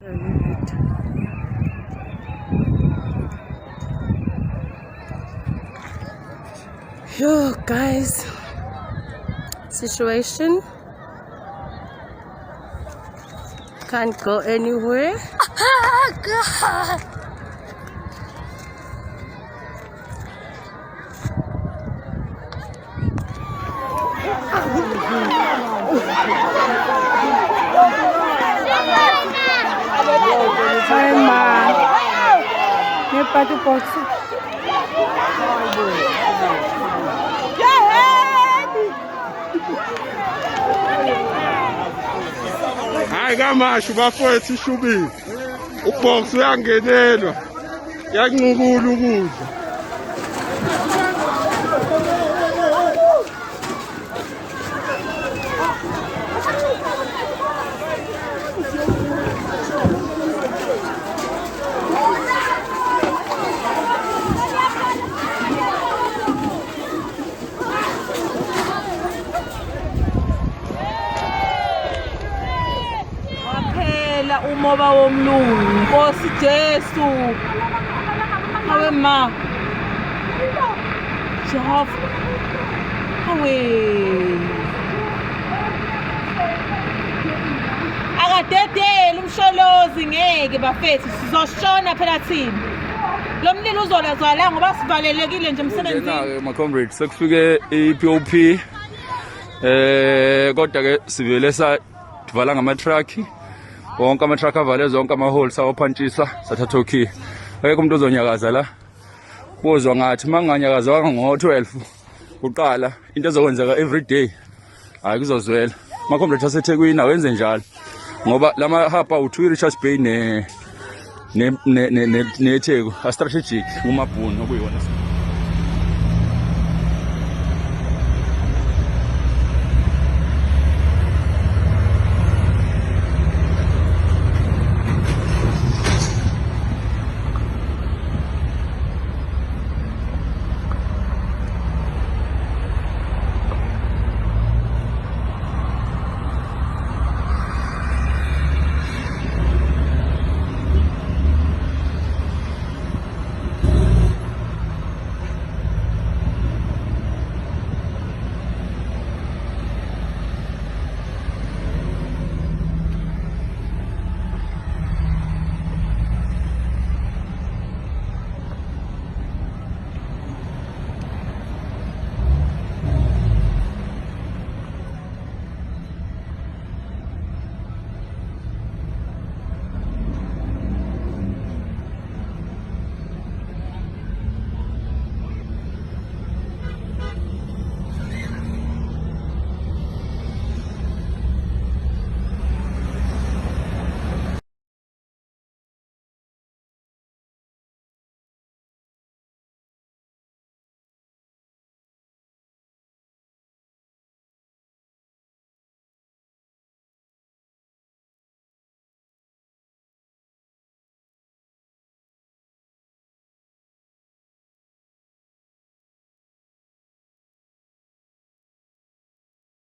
Yo, guys, situation, can't go anywhere. God. Hi, ma. Me pati box. Hayi kamashu bafowethu ishubile. Ubox uyangenelwa. Yakunqukula ukudla. Umoba womlungu Nkosi Jesu awe ma Jehova awe akadedela umsholozi ngeke bafethu sizoshona phela thina lo mlilo uzolazwala ngoba sivalelekile nje emsebenzini my comrades sekufike iPOP kodwa ke sivele savala ngama-truck wonke ama-truck avale zonke ama-holes awaphantshisa sathatha okhi akekho umuntu ozonyakaza la kuzwa ngathi manganyakazwanga ngo-12 kuqala into ezokwenzeka every day hayi kuzozwela ama-comrades aseThekwini awenze njalo ngoba lama-hub awu-2 Richards Bay neTheku a-strategic kumabhunu okuyiwona